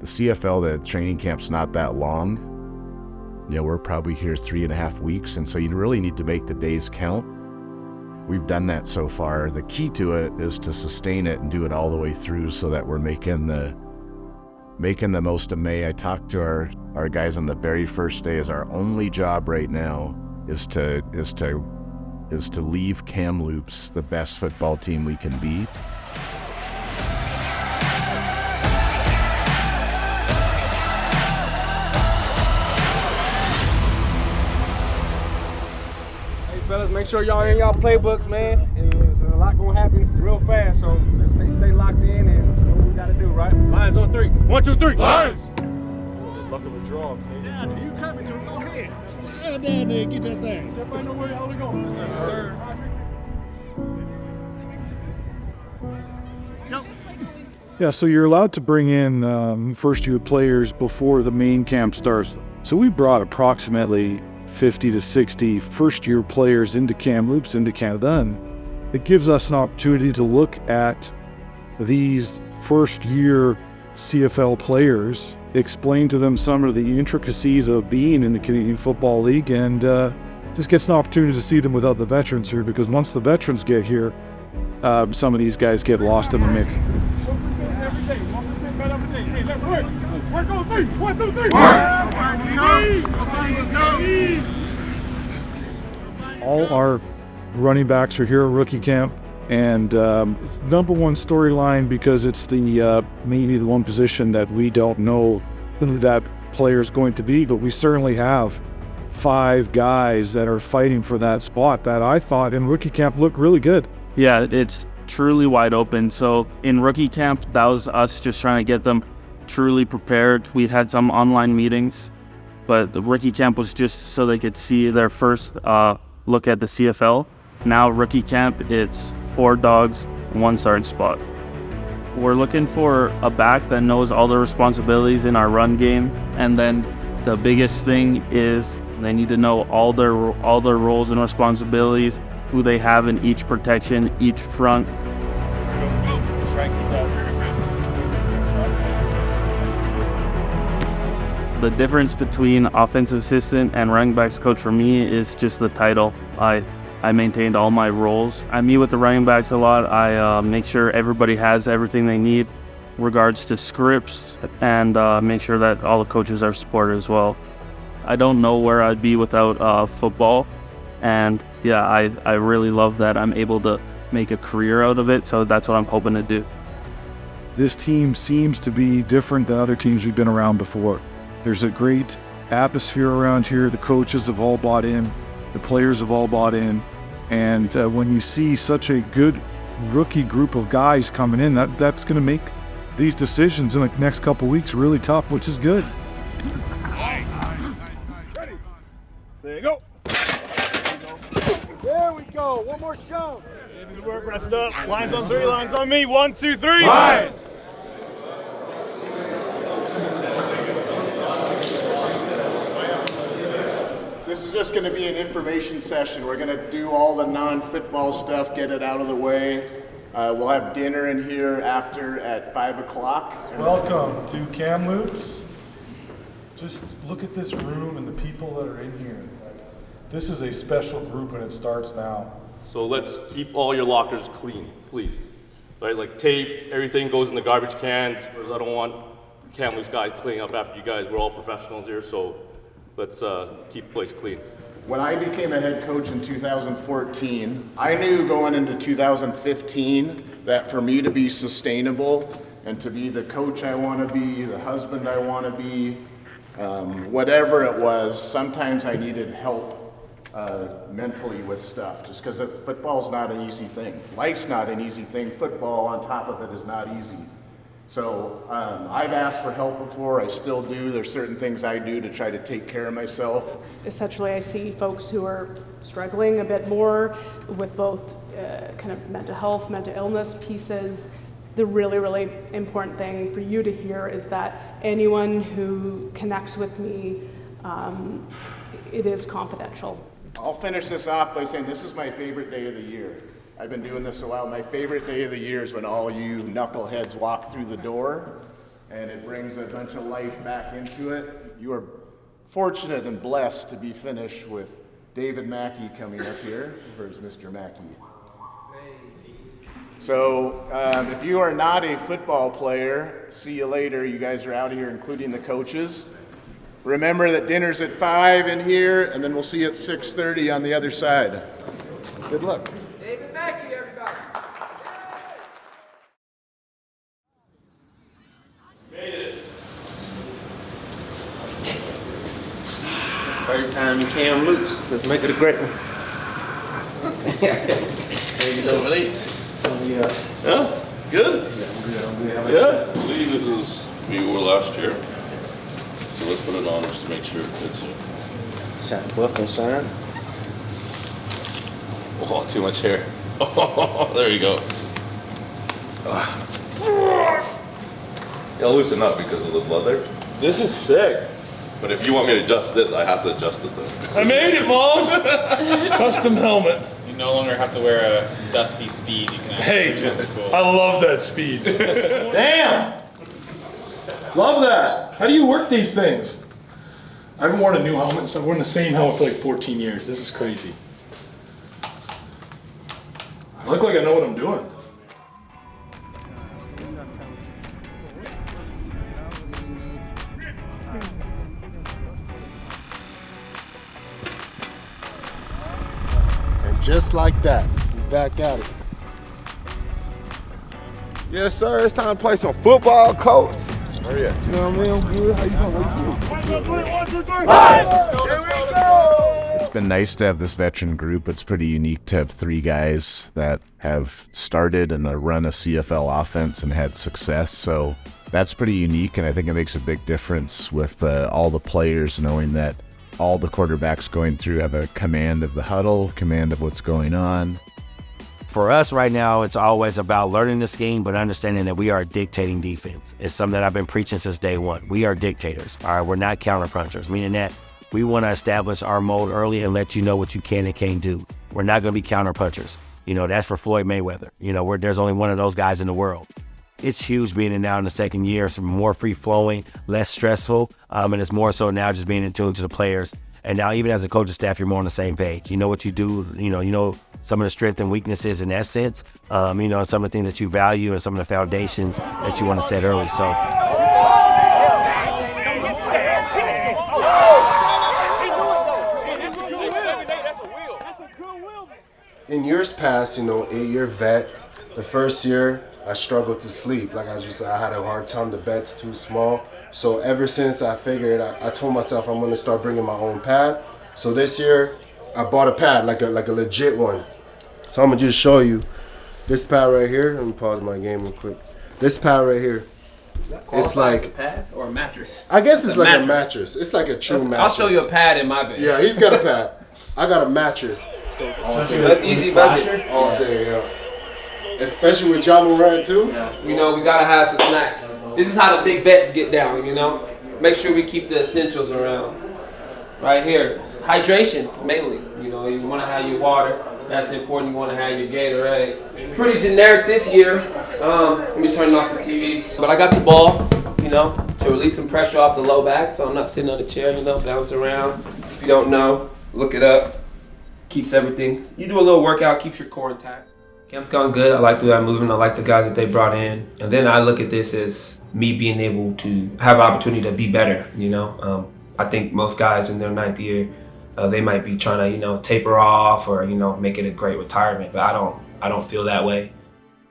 The CFL, the training camp's not that long. We're probably here 3.5 weeks, and so you really need to make the days count. We've done that so far. The key to it is to sustain it and do it all the way through so that we're making the most of May. I talked to our guys on the very first day. Is our only job right now is to leave Kamloops the best football team we can be. Fellas, make sure y'all in y'all playbooks, man. There's a lot gonna happen real fast, so let's stay locked in and do what we gotta do, right? Lions on 3. 1, 2, 3. Lions! The luck of the draw, man. Yeah, you coming to it? Go ahead. Slide down there and get that thing. Does everybody know where y'all are going? Yes, sir. Yep. Yeah, so you're allowed to bring in first-year players before the main camp starts. So we brought approximately 50 to 60 first-year players into Kamloops, into Canada, and it gives us an opportunity to look at these first-year CFL players, explain to them some of the intricacies of being in the Canadian Football League, and just gets an opportunity to see them without the veterans here, because once the veterans get here, some of these guys get lost in the mix. 1% every day. 1% better every day. Hey, let's work. Work on 3. 1, 2, 3. All our running backs are here at rookie camp, and it's the number one storyline because it's the maybe the one position that we don't know who that player is going to be, but we certainly have 5 guys that are fighting for that spot that I thought in rookie camp looked really good. Yeah, it's truly wide open. So in rookie camp, that was us just trying to get them truly prepared. We had some online meetings, but the rookie camp was just so they could see their first look at the CFL. Now rookie camp, it's 4 dogs, 1 starting spot. We're looking for a back that knows all the responsibilities in our run game, and then the biggest thing is they need to know all their roles and responsibilities, who they have in each protection, each front. The difference between offensive assistant and running backs coach for me is just the title. I maintained all my roles. I meet with the running backs a lot. I make sure everybody has everything they need in regards to scripts, and make sure that all the coaches are supported as well. I don't know where I'd be without football, and yeah, I really love that I'm able to make a career out of it, so that's what I'm hoping to do. This team seems to be different than other teams we've been around before. There's a great atmosphere around here. The coaches have all bought in. The players have all bought in. And when you see such a good rookie group of guys coming in, that's going to make these decisions in the next couple of weeks really tough, which is good. Ready? There you go. There we go. One more shove. Good work, rest up. Lines on 3, lines on me. 1, 2, 3. Lines. This is just going to be an information session. We're going to do all the non-football stuff, get it out of the way. We'll have dinner in here after at 5 o'clock. Welcome to Kamloops. Just look at this room and the people that are in here. This is a special group and it starts now. So let's keep all your lockers clean, please. Right, like tape, everything goes in the garbage cans. I don't want Kamloops guys cleaning up after you guys. We're all professionals here, so let's keep the place clean. When I became a head coach in 2014, I knew going into 2015 that for me to be sustainable and to be the coach I want to be, the husband I want to be, whatever it was, sometimes I needed help mentally with stuff, just because football's not an easy thing. Life's not an easy thing. Football on top of it is not easy. So I've asked for help before, I still do. There's certain things I do to try to take care of myself. Essentially, I see folks who are struggling a bit more with both kind of mental health, mental illness pieces. The really, really important thing for you to hear is that anyone who connects with me, it is confidential. I'll finish this off by saying this is my favorite day of the year. I've been doing this a while. My favorite day of the year is when all you knuckleheads walk through the door and it brings a bunch of life back into it. You are fortunate and blessed to be finished with David Mackey coming up here. Where's Mr. Mackey? So if you are not a football player, see you later. You guys are out of here, including the coaches. Remember that dinner's at 5 in here, and then we'll see you at 6:30 on the other side. Good luck. David Mackey, everybody. Made it. First time in Cam Loops. Let's make it a great one. There you go, buddy. Yeah? Good? Yeah? I believe this is who you were last year. So let's put it on just to make sure it fits you. Shot buff and shine. Oh, too much hair. Oh, there you go. It'll loosen up because of the blood there. This is sick. But if you want me to adjust this, I have to adjust it though. I made it, Mom! Custom helmet. You no longer have to wear a dusty speed. You can actually do something cool. I love that speed. Damn! Love that. How do you work these things? I haven't worn a new helmet, so I've worn the same helmet for like 14 years. This is crazy. I look like I know what I'm doing. And just like that, we're back at it. Yes, sir. It's time to play some football, coach. Where are you? You know what I mean? I'm good. How you doing? 1, 2, 3, 1, 2, 3. Here we go. It's been nice to have this veteran group. It's pretty unique to have 3 guys that have started and run a CFL offense and had success. So that's pretty unique, and I think it makes a big difference with all the players knowing that all the quarterbacks going through have a command of the huddle, command of what's going on. For us right now, it's always about learning the scheme, but understanding that we are dictating defense. It's something that I've been preaching since day one. We are dictators, all right? We're not counterpunchers, meaning that we want to establish our mold early and let you know what you can and can't do. We're not going to be counterpunchers. You know, that's for Floyd Mayweather. You know, there's only one of those guys in the world. It's huge being in now in the second year. It's more free-flowing, less stressful, and it's more so now just being in tune to the players. And now even as a coaching staff, you're more on the same page. You know what you do, you know some of the strengths and weaknesses in that sense, you know, some of the things that you value and some of the foundations that you want to set early. So. In years past, you know, 8-year vet, the first year I struggled to sleep. Like I just said, I had a hard time, the bed's too small. So ever since I figured, I told myself I'm gonna start bringing my own pad. So this year, I bought a pad, like a legit one. So I'm gonna just show you this pad right here. Let me pause my game real quick. This pad right here, it's like a pad or a mattress. I guess it's like a mattress. It's like a true mattress. I'll show you a pad in my bed. Yeah, he's got a pad. I got a mattress. So That's easy budget. all day, yeah. Especially with John Moran too. You know, we gotta have some snacks. This is how the big vets get down, you know? Make sure we keep the essentials around. Right here. Hydration, mainly. You know, you wanna have your water. That's important. You wanna have your Gatorade. It's pretty generic this year. Let me turn off the TV. But I got the ball, you know, to release some pressure off the low back, so I'm not sitting on the chair, you know, bounce around. If you don't know, look it up. Keeps everything. You do a little workout, keeps your core intact. Camp's gone good. I like the way I'm moving. I like the guys that they brought in. And then I look at this as me being able to have an opportunity to be better, you know. I think most guys in their 9th year, they might be trying to, you know, taper off or, you know, make it a great retirement. But I don't feel that way.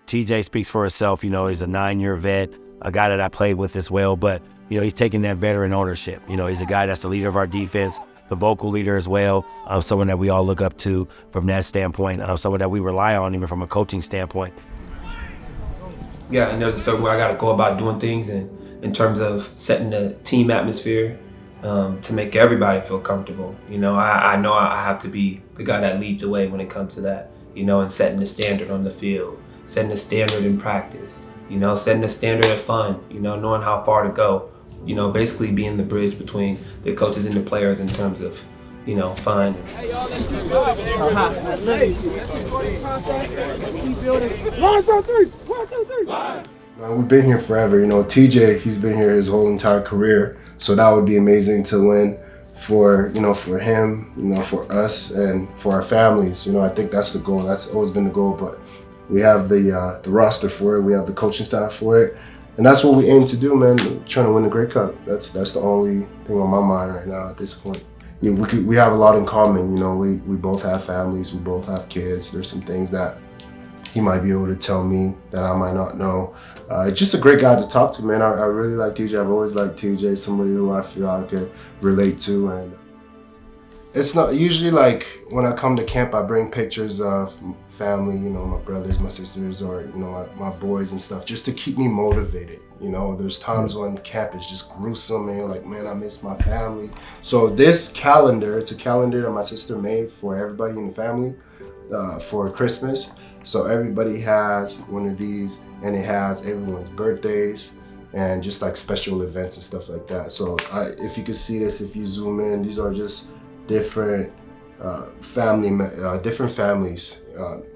TJ speaks for himself. You know, he's a 9-year vet, a guy that I played with as well. But, you know, he's taking that veteran ownership. You know, he's a guy that's the leader of our defense, the vocal leader as well, someone that we all look up to from that standpoint, someone that we rely on even from a coaching standpoint. Yeah, and there's a certain way I got to go about doing things and in terms of setting the team atmosphere to make everybody feel comfortable. You know I have to be the guy that leads the way when it comes to that, you know, and setting the standard on the field, setting the standard in practice, you know, setting the standard of fun, you know, knowing how far to go. You know, basically being the bridge between the coaches and the players in terms of, you know, fun. Hey, y'all, let's keep building. Let's keep building. 1, 2, 3. 1, 2, 3. We've been here forever. TJ, he's been here his whole entire career. So that would be amazing to win for him, for us and for our families. I think that's the goal. That's always been the goal, but we have the roster for it. We have the coaching staff for it. And that's what we aim to do, man, trying to win the Grey Cup. That's the only thing on my mind right now at this point. We have a lot in common. We both have families, we both have kids. There's some things that he might be able to tell me that I might not know. Just a great guy to talk to, man. I really like TJ. I've always liked TJ, somebody who I feel I could relate to. And it's not usually like when I come to camp, I bring pictures of family, my brothers, my sisters, or my boys and stuff, just to keep me motivated. There's times when camp is just gruesome and you're like, man, I miss my family. So this calendar, it's a calendar that my sister made for everybody in the family for Christmas. So everybody has one of these, and it has everyone's birthdays and just like special events and stuff like that. So if you could see this, if you zoom in, these are just different different families.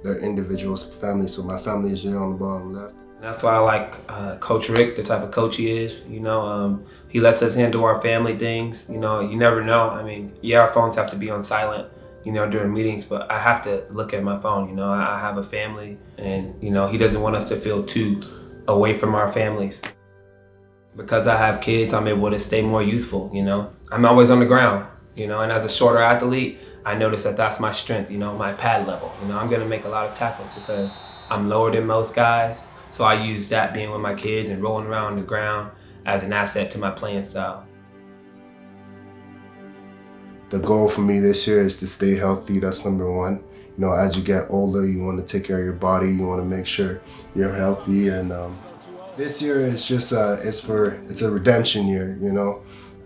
They're individuals, families. So my family is here on the bottom left. That's why I like Coach Rick, the type of coach he is. He lets us handle our family things. You never know. Our phones have to be on silent, during meetings, but I have to look at my phone. I have a family, and he doesn't want us to feel too away from our families. Because I have kids, I'm able to stay more youthful. I'm always on the ground. And as a shorter athlete, I notice that that's my strength. My pad level. I'm gonna make a lot of tackles because I'm lower than most guys. So I use that being with my kids and rolling around the ground as an asset to my playing style. The goal for me this year is to stay healthy. That's number one. As you get older, you want to take care of your body. You want to make sure you're healthy. And this year is just it's a redemption year.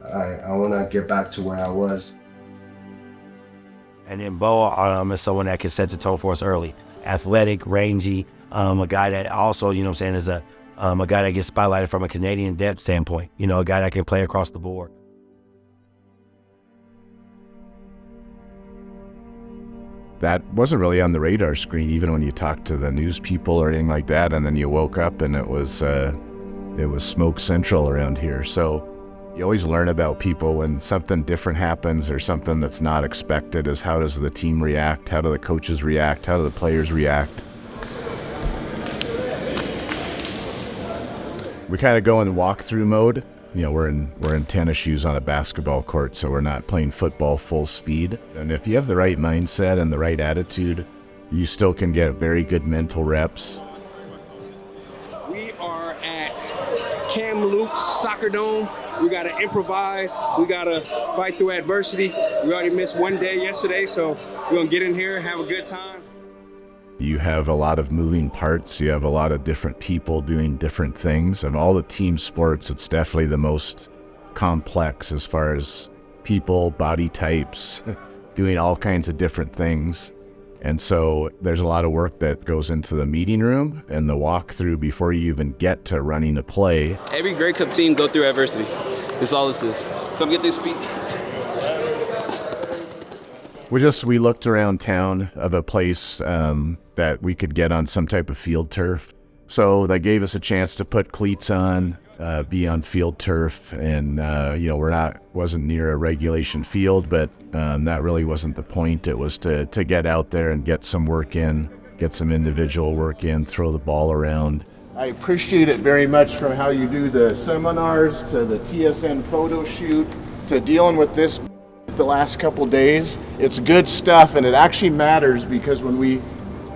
I want to get back to where I was. And then Bo is someone that can set the tone for us early. Athletic, rangy, a guy that also, is a guy that gets spotlighted from a Canadian depth standpoint. A guy that can play across the board. That wasn't really on the radar screen, even when you talked to the news people or anything like that. And then you woke up and it was smoke central around here. So you always learn about people when something different happens or something that's not expected. Is how does the team react? How do the coaches react? How do the players react? We kind of go in walkthrough mode. We're in tennis shoes on a basketball court, so we're not playing football full speed. And if you have the right mindset and the right attitude, you still can get very good mental reps. We are at Kamloops Soccer Dome. We got to improvise. We got to fight through adversity. We already missed one day yesterday, so we're going to get in here and have a good time. You have a lot of moving parts. You have a lot of different people doing different things. Of all the team sports, it's definitely the most complex as far as people, body types, doing all kinds of different things. And so there's a lot of work that goes into the meeting room and the walkthrough before you even get to running a play. Every Grey Cup team go through adversity. That's all this is. Come get these feet. We looked around town of a place that we could get on some type of field turf. So they gave us a chance to put cleats on, be on field turf, and wasn't near a regulation field, but that really wasn't the point. It was to get out there and get some work in, get some individual work in, throw the ball around. I appreciate it very much, from how you do the seminars to the TSN photo shoot to dealing with this the last couple days. It's good stuff, and it actually matters, because when we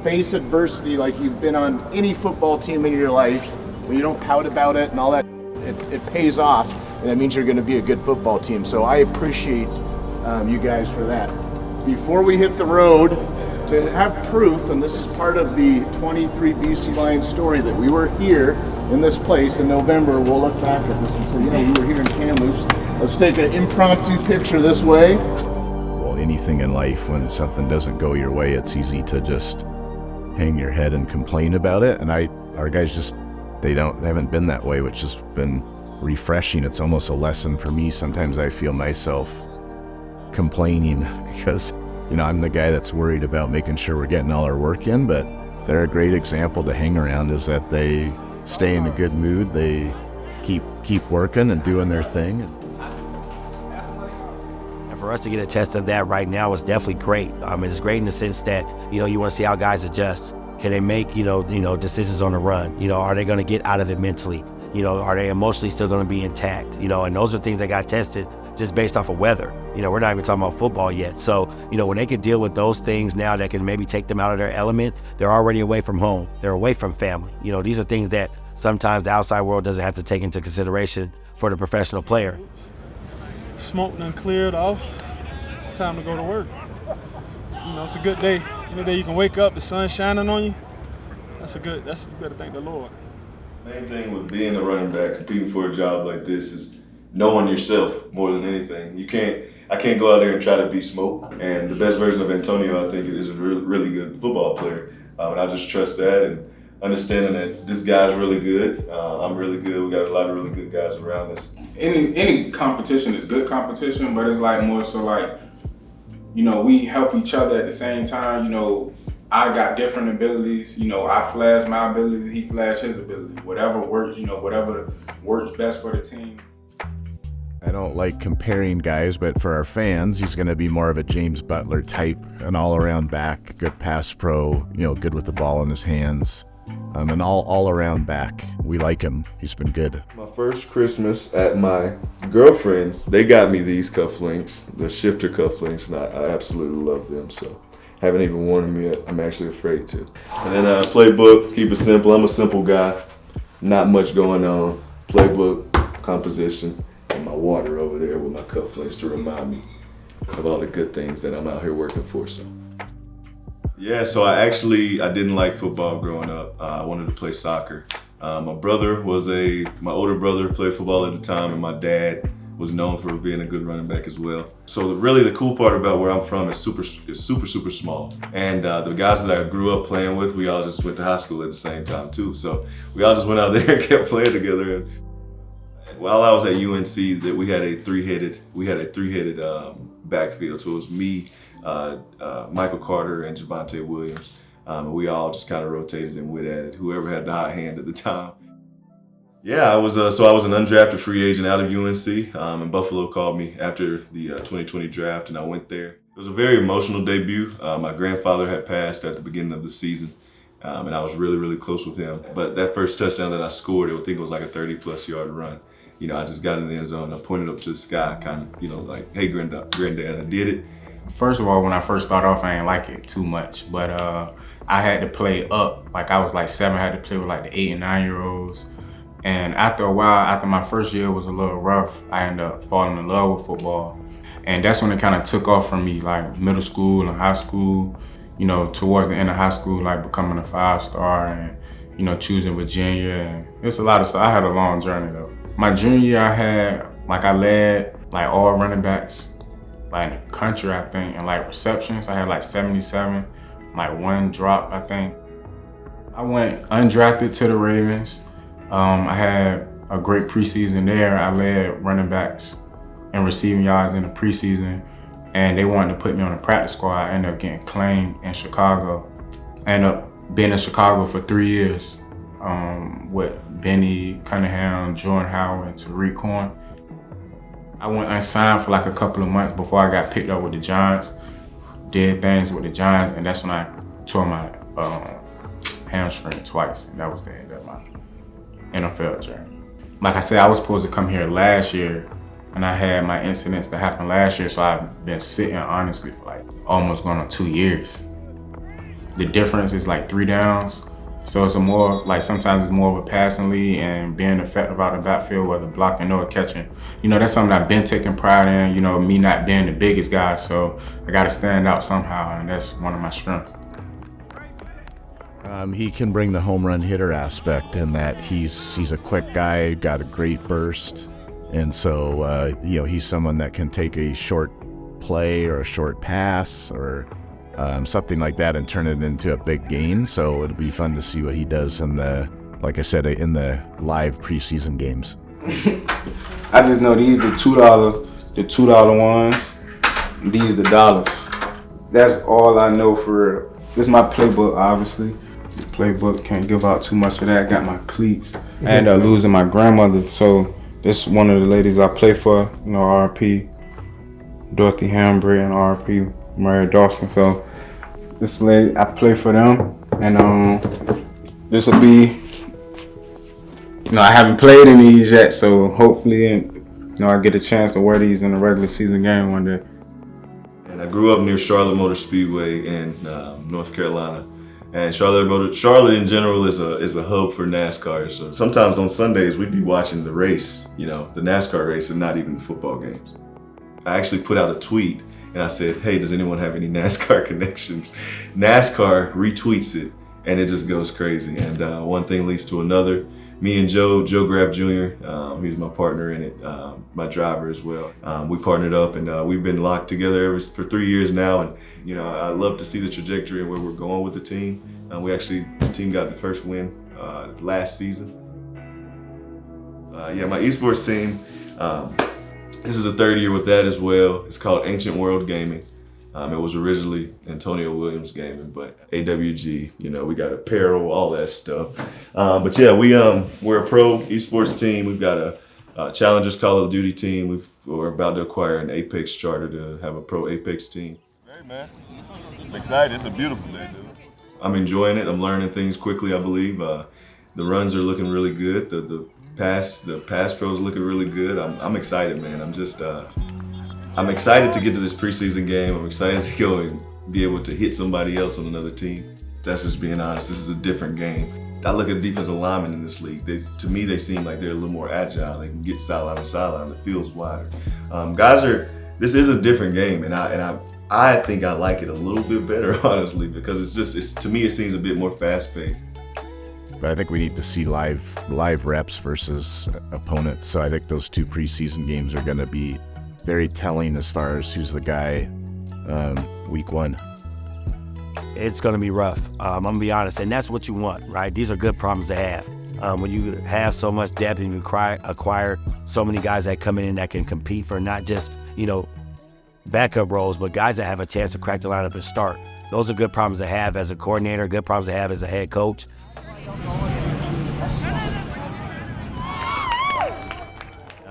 face adversity, like you've been on any football team in your life, when you don't pout about it and all that, it pays off, and that means you're going to be a good football team. So I appreciate you guys for that. Before we hit the road, to have proof, and this is part of the 23 BC Lions story, that we were here in this place in November. We'll look back at this and say, we were here in Kamloops. Let's take an impromptu picture this way. Well, anything in life, when something doesn't go your way, it's easy to just hang your head and complain about it. And our guys they haven't been that way, which has been refreshing. It's almost a lesson for me. Sometimes I feel myself complaining because, I'm the guy that's worried about making sure we're getting all our work in, but they're a great example to hang around, is that they stay in a good mood. They keep working and doing their thing. And for us to get a test of that right now is definitely great. It's great in the sense that, you want to see how guys adjust. Can they make, decisions on the run? Are they going to get out of it mentally? Are they emotionally still going to be intact? And those are things that got tested just based off of weather. We're not even talking about football yet. So, when they can deal with those things now that can maybe take them out of their element, they're already away from home. They're away from family. These are things that sometimes the outside world doesn't have to take into consideration for the professional player. Smoke done cleared off. It's time to go to work. It's a good day. Any day you can wake up, the sun shining on you. That's you better thank the Lord. Main thing with being a running back, competing for a job like this, is knowing yourself more than anything. I can't go out there and try to be Smoke. And the best version of Antonio, I think, is a really good football player. And I just trust that and understanding that this guy's really good. I'm really good. We got a lot of really good guys around us. Any competition is good competition, but it's like more so like, we help each other at the same time. I got different abilities. I flash my abilities, he flash his ability. Whatever works, whatever works best for the team. I don't like comparing guys, but for our fans, he's going to be more of a James Butler type, an all-around back, good pass pro, good with the ball in his hands, an all-around back. We like him. He's been good. My first Christmas at my girlfriend's, they got me these cufflinks, the shifter cufflinks, and I absolutely love them. So haven't even worn them yet. I'm actually afraid to. And then playbook, keep it simple. I'm a simple guy, not much going on. Playbook, composition, and my water over there with my cufflinks to remind me of all the good things that I'm out here working for. So yeah, so I didn't like football growing up. I wanted to play soccer. My older brother played football at the time, and my dad was known for being a good running back as well. So really the cool part about where I'm from is super small. And the guys that I grew up playing with, we all just went to high school at the same time too. So we all just went out there and kept playing together. And while I was at UNC, that we had a three-headed backfield. So it was me, Michael Carter, and Javonte Williams. And we all just kind of rotated and went at it, whoever had the hot hand at the time. Yeah, I was an undrafted free agent out of UNC, and Buffalo called me after the 2020 draft, and I went there. It was a very emotional debut. My grandfather had passed at the beginning of the season, and I was really close with him. But that first touchdown that I scored, I think it was like a 30-plus yard run. I just got in the end zone, I pointed up to the sky, kind of, like, hey, granddad, I did it. First of all, when I first started off, I didn't like it too much, but I had to play up. Like, I was like 7, I had to play with like the 8 and 9-year-olds. And after a while, after my first year was a little rough, I ended up falling in love with football. And that's when it kind of took off for me, like middle school and high school, towards the end of high school, like becoming a 5-star and, choosing Virginia. And it's a lot of stuff. I had a long journey though. My junior year, I led like all running backs, like in the country, I think, and like receptions. I had like 77, like 1 drop, I think. I went undrafted to the Ravens. I had a great preseason there. I led running backs and receiving yards in the preseason, and they wanted to put me on a practice squad. I ended up getting claimed in Chicago. I ended up being in Chicago for 3 years with Benny Cunningham, Jordan Howard, and Tariq Cohen. I went unsigned for like a couple of months before I got picked up with the Giants. Did things with the Giants, and that's when I tore my hamstring twice, and that was the end of my NFL journey. Like I said, I was supposed to come here last year, and I had my incidents that happened last year, so I've been sitting honestly for like almost going on 2 years. The difference is like 3 downs, so it's sometimes it's more of a passing lead and being effective out the backfield, whether blocking or catching. That's something I've been taking pride in, me not being the biggest guy, so I gotta stand out somehow, and that's one of my strengths. He can bring the home run hitter aspect in that he's a quick guy, got a great burst, and so he's someone that can take a short play or a short pass or something like that and turn it into a big gain. So it'll be fun to see what he does in the live preseason games. I just know these the $2 ones. These the dollars. That's all I know for real. This is my playbook, obviously. playbook. Can't give out too much of that. Got my cleats. I ended up losing my grandmother, so this one of the ladies I play for, you know, RP, Dorothy Hambry and RP Mary Dawson. So this lady, I play for them, and this will be, you know, I haven't played in these yet, so hopefully, you know, I get a chance to wear these in a regular season game one day. And I grew up near Charlotte Motor Speedway in North Carolina. And Charlotte in general is a hub for NASCAR. So sometimes on Sundays we'd be watching the race, you know, the NASCAR race, and not even the football games. I actually put out a tweet and I said, hey, does anyone have any NASCAR connections? NASCAR retweets it and it just goes crazy. And one thing leads to another. Me and Joe Graff Jr., he's my partner in it, my driver as well. We partnered up, and we've been locked together for 3 years now. And you know, I love to see the trajectory and where we're going with the team. The team got the first win last season. My esports team, this is the third year with that as well. It's called Ancient World Gaming. It was originally Antonio Williams Gaming, but AWG, you know, we got apparel, all that stuff. But yeah, we're a pro esports team. We've got a Challengers Call of Duty team. We're about to acquire an Apex charter to have a pro Apex team. Hey man, I'm excited. It's a beautiful day, dude. I'm enjoying it. I'm learning things quickly, I believe. The runs are looking really good. The pass pros looking really good. I'm excited, man. I'm excited to get to this preseason game. I'm excited to go and be able to hit somebody else on another team. That's just being honest. This is a different game. I look at defensive linemen in this league. To me, they seem like they're a little more agile. They can get sideline to sideline. The field's wider. This is a different game, and I think I like it a little bit better, honestly, because to me, it seems a bit more fast-paced. But I think we need to see live reps versus opponents. So I think those two preseason games are going to be very telling as far as who's the guy week one. It's going to be rough. I'm going to be honest, and that's what you want, right? These are good problems to have. When you have so much depth and you acquire so many guys that come in that can compete for not just, you know, backup roles, but guys that have a chance to crack the lineup and start. Those are good problems to have as a coordinator, good problems to have as a head coach.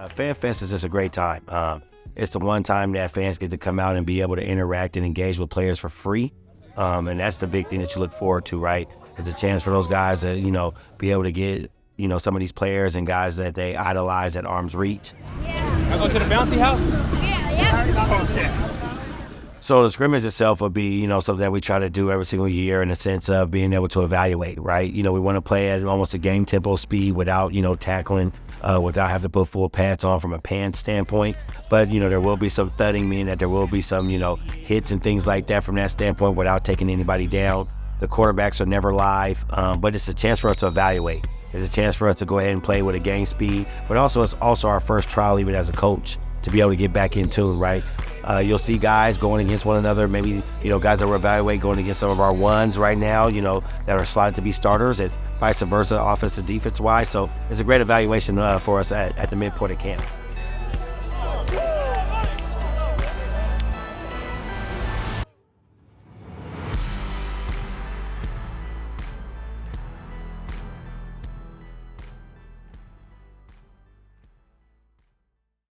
Fan Fest is just a great time. It's the one time that fans get to come out and be able to interact and engage with players for free. And that's the big thing that you look forward to, right? It's a chance for those guys to, you know, be able to get, you know, some of these players and guys that they idolize at arm's reach. I go to the bouncy house? Yeah. Okay. So the scrimmage itself will be, you know, something that we try to do every single year in the sense of being able to evaluate, right? You know, we want to play at almost a game tempo speed without, you know, tackling, without having to put full pads on from a pants standpoint. But, you know, there will be some thudding, meaning that there will be some, you know, hits and things like that from that standpoint without taking anybody down. The quarterbacks are never live, but it's a chance for us to evaluate. It's a chance for us to go ahead and play with a game speed, but also it's also our first trial even as a coach to be able to get back in tune, right? You'll see guys going against one another, maybe, you know, guys that we're evaluating going against some of our ones right now, you know, that are slotted to be starters and vice versa, offensive, defense-wise. So it's a great evaluation for us at the midpoint of camp.